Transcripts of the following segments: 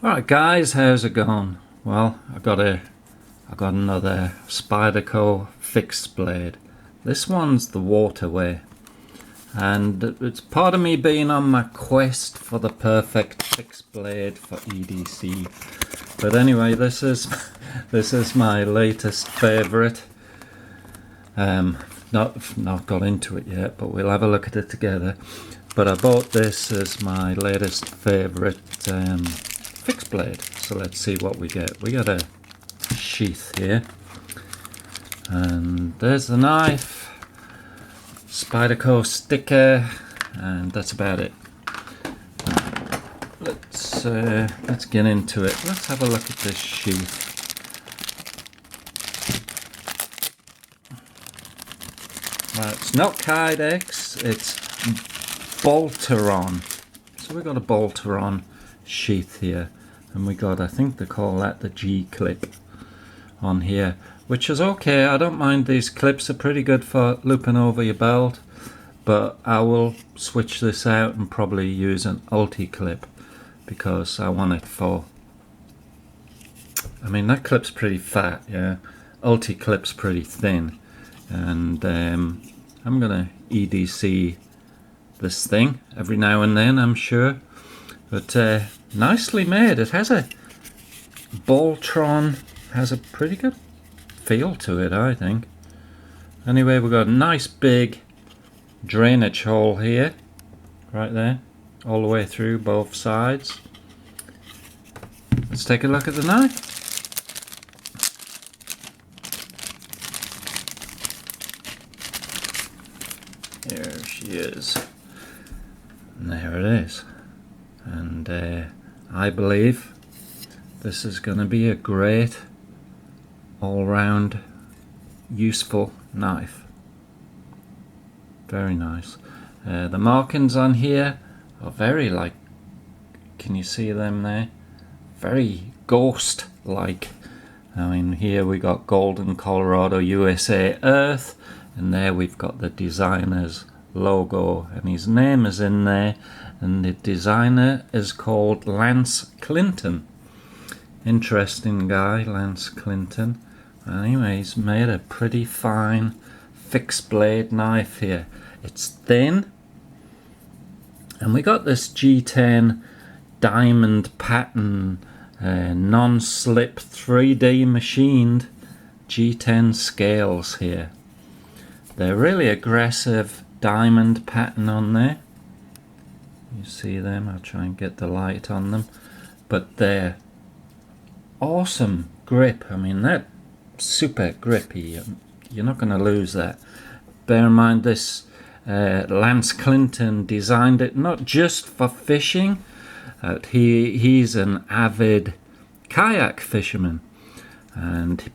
Alright guys, how's it going? Well, I got another Spyderco fixed blade. This one's the Waterway, and it's part of me being on my quest for the perfect fixed blade for EDC. But anyway, this is my latest favourite. Not got into it yet, but we'll have a look at it together. But I bought this as my latest favourite fixed blade. So let's see what we get. We got a sheath here, and there's the knife, Spyderco sticker, and that's about it. Let's get into it. Let's have a look at this sheath. Well, it's not Kydex, it's Bolteron. So we've got a Bolteron sheath here, and we got, I think they call that the G clip on here, which is okay. I don't mind these clips, are pretty good for looping over your belt, but I will switch this out and probably use an ulti clip because I want it for, I mean, that clip's pretty fat, yeah. Ulti clip's pretty thin, and I'm gonna EDC this thing every now and then, I'm sure. But nicely made. It has a Boltron, has a pretty good feel to it, I think. Anyway, we've got a nice big drainage hole here, right there, all the way through both sides. Let's take a look at the knife. Here she is. And there it is. And I believe this is going to be a great all-round useful knife. Very nice. The markings on here are very, like, can you see them there? Very ghost-like. I mean, here we got Golden, Colorado, USA, Earth, and there we've got the designer's logo, and his name is in there, and the designer is called Lance Clinton. Interesting guy, Lance Clinton. Anyway, he's made a pretty fine fixed blade knife here. It's thin, and we got this G10 diamond pattern, non-slip 3D machined G10 scales here. They're really aggressive diamond pattern on there. You see them? I'll try and get the light on them, but they're awesome grip. I mean, that super grippy. You're not going to lose that. Bear in mind, this Lance Clinton designed it not just for fishing. He's an avid kayak fisherman,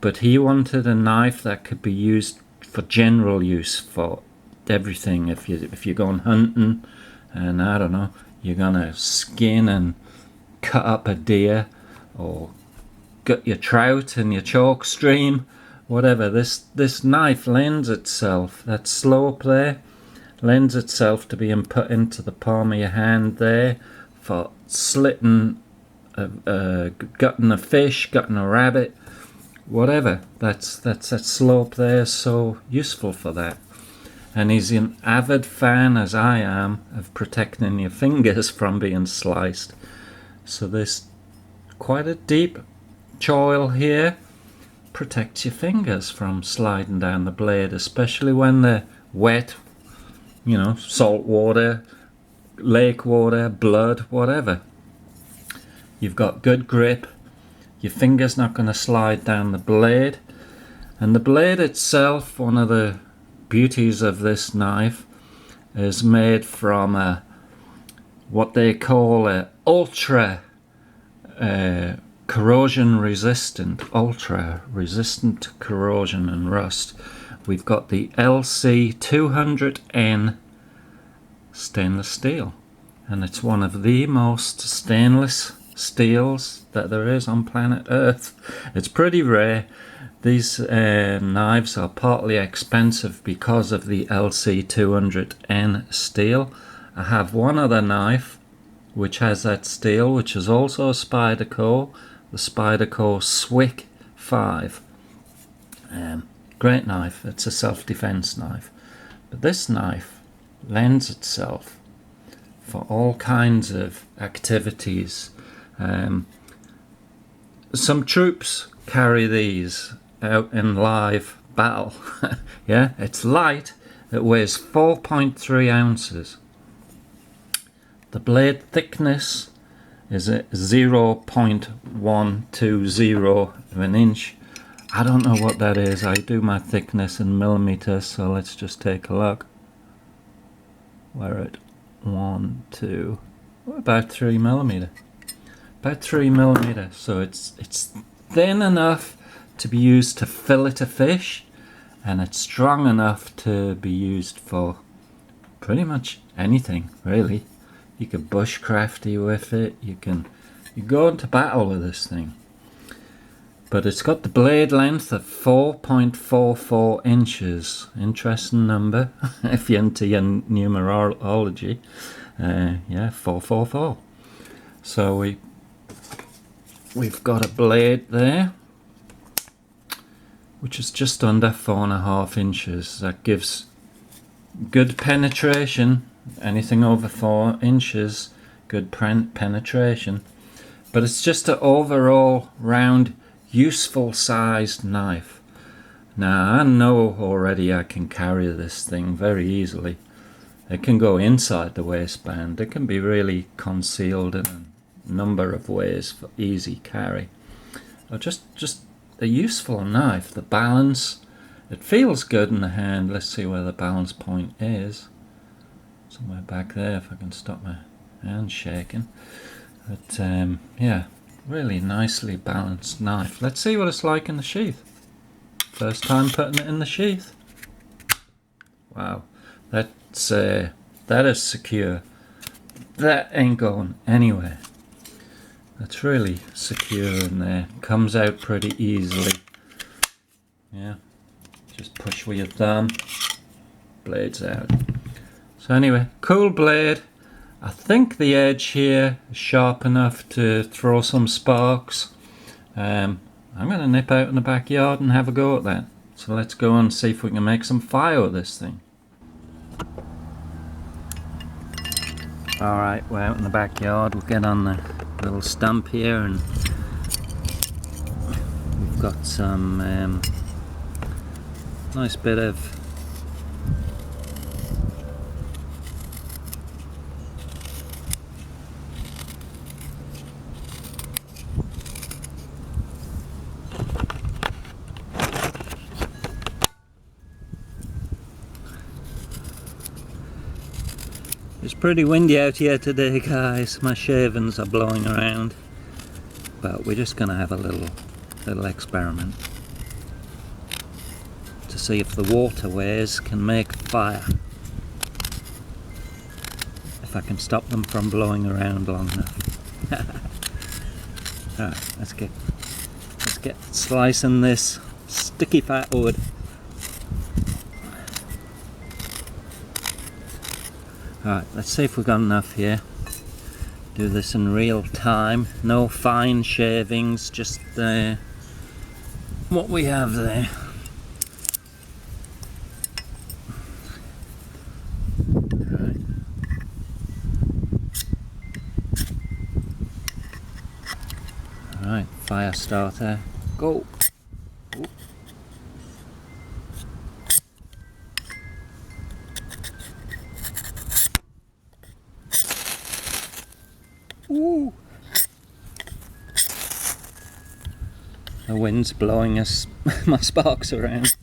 but he wanted a knife that could be used for general use for everything. If you're going hunting, and I don't know, you're gonna skin and cut up a deer, or gut your trout in your chalk stream, whatever. This knife lends itself, that slope there lends itself to being put into the palm of your hand there for slitting, gutting a fish, gutting a rabbit, whatever. That's that slope there is so useful for that. And he's an avid fan, as I am, of protecting your fingers from being sliced. So this quite a deep choil here protects your fingers from sliding down the blade, especially when they're wet, you know, salt water, lake water, blood, whatever. You've got good grip. Your finger's not going to slide down the blade. And the blade itself, one of the beauties of this knife, is made from what they call a ultra corrosion resistant, ultra resistant to corrosion and rust. We've got the LC200N stainless steel, and it's one of the most stainless steels that there is on planet Earth. It's pretty rare. These knives are partly expensive because of the LC200N steel. I have one other knife which has that steel, which is also a Spyderco, the Spyderco Swick 5. Great knife. It's a self-defense knife, but this knife lends itself for all kinds of activities. Some troops carry these out in live battle. Yeah, it's light. It weighs 4.3 ounces. The blade thickness is at 0.120 of an inch. I don't know what that is. I do my thickness in millimeters, so let's just take a look. We're at 1, 2, about 3 millimeter. About 3 millimeter. So it's thin enough to be used to fillet a fish, and it's strong enough to be used for pretty much anything, really. You could bushcrafty with it. You go into battle with this thing. But it's got the blade length of 4.44 inches. Interesting number if you're into your numerology. Yeah, 444. So we've got a blade there, which is just under 4.5 inches. That gives good penetration. Anything over 4 inches, good penetration. But it's just an overall round, useful sized knife. Now I know already I can carry this thing very easily. It can go inside the waistband. It can be really concealed in a number of ways for easy carry. Or just a useful knife. The balance, it feels good in the hand. Let's see where the balance point is. Somewhere back there, if I can stop my hand shaking. But yeah, really nicely balanced knife. Let's see what it's like in the sheath. First time putting it in the sheath. Wow, that is secure. That ain't going anywhere. That's really secure in there. Comes out pretty easily. Yeah, just push with your thumb. Blade's out. So anyway, cool blade. I think the edge here is sharp enough to throw some sparks. I'm going to nip out in the backyard and have a go at that. So let's go and see if we can make some fire with this thing. Alright, we're out in the backyard. We'll get on the little stump here, and we've got some nice bit of It's pretty windy out here today, guys. My shavings are blowing around, but we're just gonna have a little experiment to see if the waterways can make fire. If I can stop them from blowing around long enough. Alright, let's get slicing this sticky fat wood. Alright, let's see if we've got enough here. Do this in real time. No fine shavings, just what we have there. Alright. Alright, fire starter. Go! Ooh. Ooh. The wind's blowing my sparks around.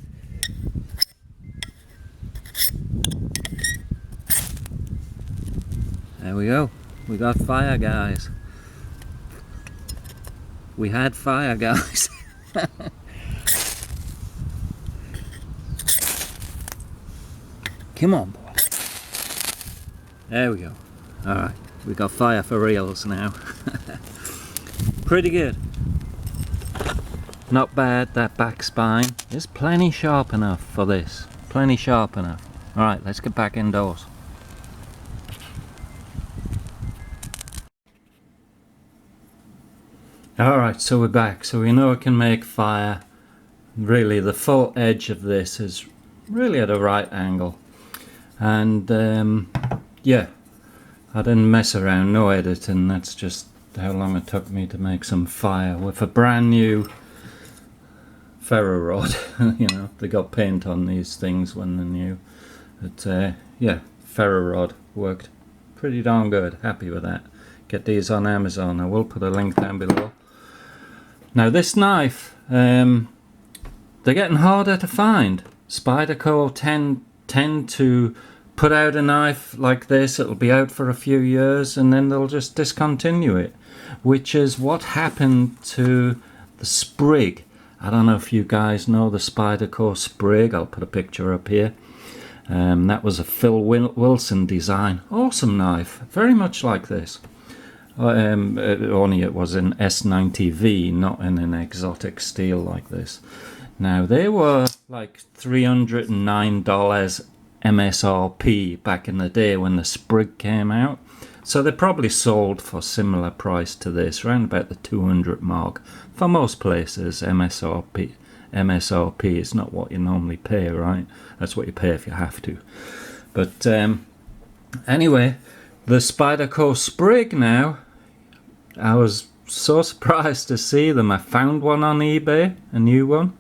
There we go. We got fire, guys. We had fire, guys. Come on, boy. There we go. Alright. We got fire for reals now. Pretty good. Not bad. That back spine is plenty sharp enough for this. Plenty sharp enough. Alright, let's get back indoors. Alright, so we're back. So we know it can make fire. Really, the full edge of this is really at a right angle. And yeah, I didn't mess around, no editing. That's just how long it took me to make some fire with a brand new ferro rod. You know, they got paint on these things when they're new. But yeah, ferro rod worked pretty darn good. Happy with that. Get these on Amazon. I will put a link down below. Now this knife, they're getting harder to find. Spyderco tend to put out a knife like this. It'll be out for a few years and then they'll just discontinue it, which is what happened to the Sprig. I don't know if you guys know the Spyderco Sprig. I'll put a picture up here. That was a Phil Wilson design. Awesome knife, very much like this. Only it was in S90V, not in an exotic steel like this. Now they were like $309 MSRP back in the day when the Sprig came out. So they probably sold for similar price to this, around about the 200 mark. For most places, MSRP is not what you normally pay, right? That's what you pay if you have to. But anyway, the Spyderco Sprig now, I was so surprised to see them. I found one on eBay, a new one,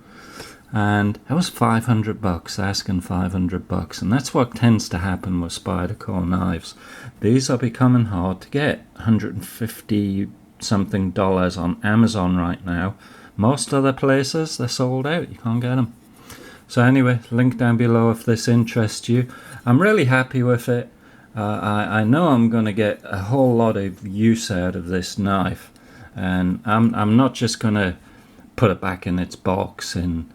and it was $500, asking $500, and that's what tends to happen with Spyderco knives. These are becoming hard to get. $150 something on Amazon right now. Most other places they're sold out, you can't get them. So anyway, link down below if this interests you. I'm really happy with it. I know I'm going to get a whole lot of use out of this knife, and I'm not just going to put it back in its box and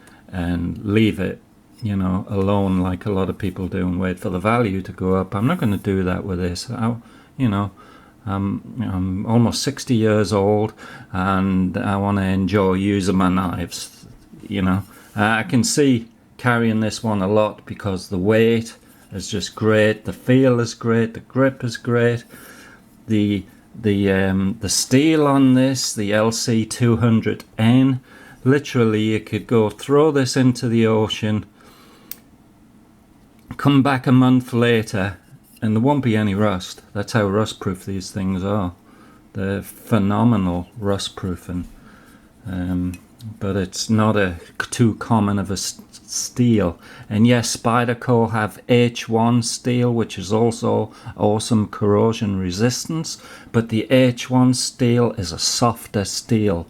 leave it, you know, alone like a lot of people do and wait for the value to go up. I'm not going to do that with this. You know, I'm almost 60 years old and I want to enjoy using my knives. You know, I can see carrying this one a lot because the weight is just great, the feel is great, the grip is great, the steel on this, the LC200N, literally you could go throw this into the ocean, come back a month later and there won't be any rust. That's how rust proof these things are. They're phenomenal rust proofing. But it's not too common of a steel. And yes, Spyderco have H1 steel, which is also awesome corrosion resistance, but the H1 steel is a softer steel.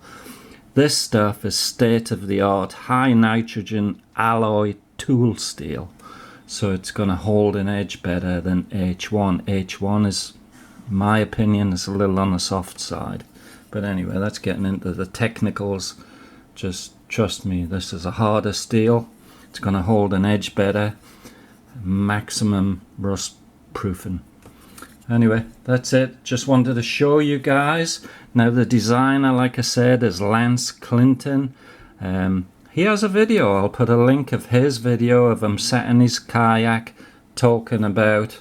This stuff is state-of-the-art high nitrogen alloy tool steel, so it's going to hold an edge better than H1. H1 is, in my opinion, is a little on the soft side. But anyway, that's getting into the technicals. Just trust me, this is a harder steel. It's going to hold an edge better. Maximum rust proofing. Anyway, that's it. Just wanted to show you guys. Now the designer, like I said, is Lance Clinton. He has a video. I'll put a link of his video of him sat in his kayak talking about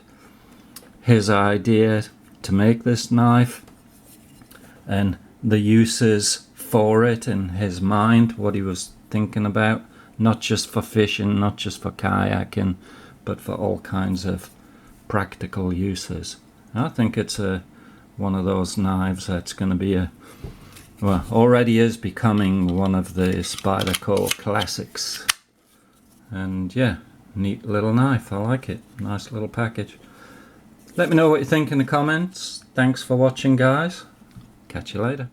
his idea to make this knife and the uses for it in his mind, what he was thinking about, not just for fishing, not just for kayaking, but for all kinds of practical uses. I think it's one of those knives that's going to be well, already is becoming one of the Spyderco classics. And yeah, neat little knife. I like it. Nice little package. Let me know what you think in the comments. Thanks for watching, guys. Catch you later.